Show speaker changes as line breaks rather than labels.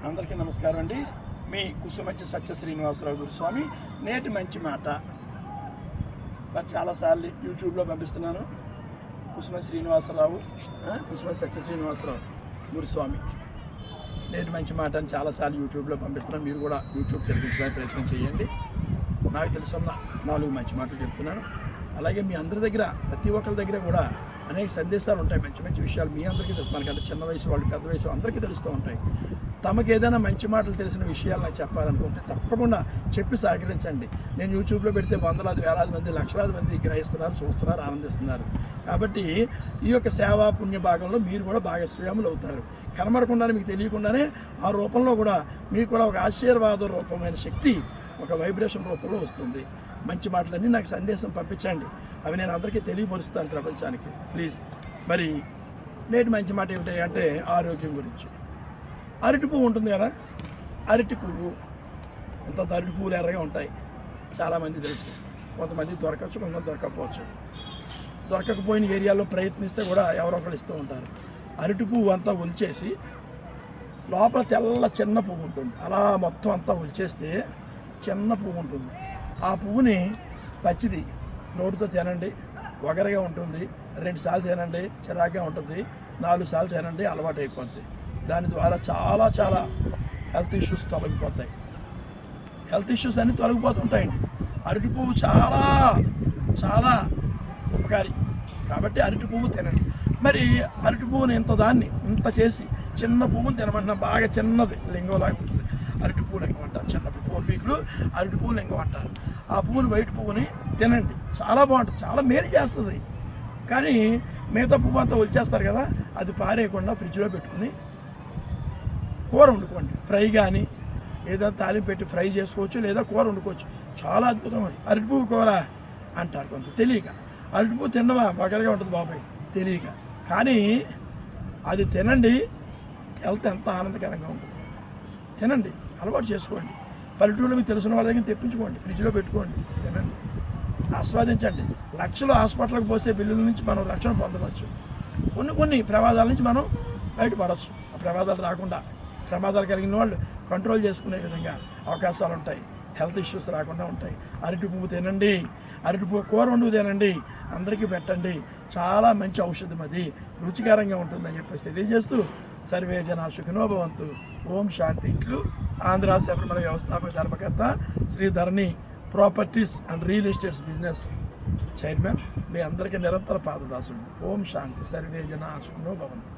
అందరికీ నమస్కారం అండి. మీ కుసుమచ్చి సత్య శ్రీనివాసరావు గురుస్వామి. నేటి మంచి మాట చాలాసార్లు యూట్యూబ్లో పంపిస్తున్నాను. కుసుమ సత్య శ్రీనివాసరావు గురుస్వామి నేటి మంచి మాట అని చాలాసార్లు యూట్యూబ్లో పంపిస్తున్నాను. మీరు కూడా యూట్యూబ్ తెలిపించడానికి ప్రయత్నం చేయండి. నాకు తెలుసున్న 4 మంచి మాటలు చెప్తున్నాను. అలాగే మీ అందరి దగ్గర, ప్రతి ఒక్కరి దగ్గర కూడా అనేక సందేశాలు ఉంటాయి, మంచి మంచి విషయాలు మీ అందరికీ తెలుసు. మనకంటే చిన్న వయసు వాళ్ళు, పెద్ద వయసు అందరికీ తెలుస్తూ ఉంటాయి. తమకు ఏదైనా మంచి మాటలు తెలిసిన విషయాలు నాకు చెప్పాలనుకుంటే తప్పకుండా చెప్పి సహకరించండి. నేను యూట్యూబ్లో పెడితే వందలాది, వేలాది మంది, లక్షలాది మంది గ్రహిస్తున్నారు, చూస్తున్నారు, ఆనందిస్తున్నారు. కాబట్టి ఈ యొక్క సేవా పుణ్య భాగంలో మీరు కూడా భాగస్వాములు అవుతారు. కనబడకుండానే, మీకు తెలియకుండానే ఆ రూపంలో కూడా మీకు కూడా ఒక ఆశీర్వాద రూపమైన శక్తి, ఒక వైబ్రేషన్ రూపంలో వస్తుంది. మంచి మాటలన్నీ నాకు సందేశం పంపించండి, అవి నేను అందరికీ తెలియపరుస్తాను ప్రపంచానికి, ప్లీజ్. మరి నేటి మంచి మాట ఏమిటి అంటే ఆరోగ్యం గురించి. అరటి పువ్వు ఉంటుంది కదా, అరటి పువ్వు అంత అరటి పువ్వులు ఎర్రగా ఉంటాయి, చాలామంది తెలుసు. కొంతమంది దొరకచ్చు, కొంతమంది దొరకకపోవచ్చు. దొరకకపోయిన ఏరియాలో ప్రయత్నిస్తే కూడా ఎవరో ఒకరు ఇస్తూ ఉంటారు. అరటి పువ్వు అంతా ఒలిచేసి లోపల తెల్ల చిన్న పువ్వు ఉంటుంది, అలా మొత్తం అంతా ఒలిచేస్తే చిన్న పువ్వు ఉంటుంది. ఆ పువ్వుని పచ్చిది నోటితో తినండి, వగరగా ఉంటుంది. 2 సార్లు తినండి, చిరాగ్గా ఉంటుంది. 4 సార్లు తినండి, అలవాటు అయిపోద్ది. దాని ద్వారా చాలా చాలా హెల్త్ ఇష్యూస్ తొలగిపోతాయి. హెల్త్ ఇష్యూస్ అన్నీ తొలగిపోతుంటాయండి. అరటి పువ్వు చాలా చాలా ఉపకారి కాబట్టి అరటి పువ్వు తినండి. మరి అరటి పువ్వుని ఇంత చేసి చిన్న పువ్వుని తినమంటున్నా, బాగా చిన్నది లింగంలాగా ఉంటుంది. అరటి పువ్వు లింగం అంటారు, చిన్న పువ్వు వీకులు అరటి పువ్వు లింగం అంటారు. ఆ పువ్వుని, వైట్ పువ్వుని తినండి, చాలా బాగుంటుంది, చాలా మేలు చేస్తుంది. కానీ మిగతా పువ్వు అంతా వచ్చేస్తారు కదా, అది పారేయకుండా ఫ్రిడ్జ్లో పెట్టుకుని కూర వండుకోండి. ఫ్రై కానీ ఏదైనా తాలింపు పెట్టి ఫ్రై చేసుకోవచ్చు, లేదా కూర వండుకోవచ్చు. చాలా అద్భుతం. అరటి పువ్వు కూర అంటారు కొంత తెలియక. అరటి పువ్వు తిన్నవా బగరగా ఉంటుంది బాబాయ్ తెలియక. కానీ అది తినండి, హెల్త్ ఎంత ఆనందకరంగా ఉంటుంది. తినండి, అలవాటు చేసుకోండి. పల్లెటూరులో మీకు తెలిసిన వాళ్ళ దగ్గర తెప్పించుకోండి, ఫ్రిడ్జ్లో పెట్టుకోండి, తినండి, ఆస్వాదించండి. లక్షలు హాస్పిటల్కి పోసే బిల్లుల నుంచి మనం రక్షణ పొందవచ్చు. కొన్ని ప్రమాదాల నుంచి మనం బయటపడవచ్చు. ఆ ప్రమాదాలు రాకుండా, ప్రమాదాలు కలిగిన వాళ్ళు కంట్రోల్ చేసుకునే విధంగా అవకాశాలు ఉంటాయి. హెల్త్ ఇష్యూస్ రాకుండా ఉంటాయి. అరటి పువ్వు తినండి, అరటి పువ్వు కూర వండుకు తినండి, అందరికీ పెట్టండి. చాలా మంచి ఔషధం, అది రుచికరంగా ఉంటుందని చెప్పేసి తెలియజేస్తూ సర్వే జనా సుఖినో భవంతు. ఓం శాంతి. ఇట్లు ఆంధ్ర శబరిమల వ్యవస్థాపక ధర్మకర్త Shri Dharani properties and real estates business chairman. మీ అందరికీ నిరంతర పాదదాసుడు. ఓం శాంతి. సర్వే జనా సుఖినో భవంతు.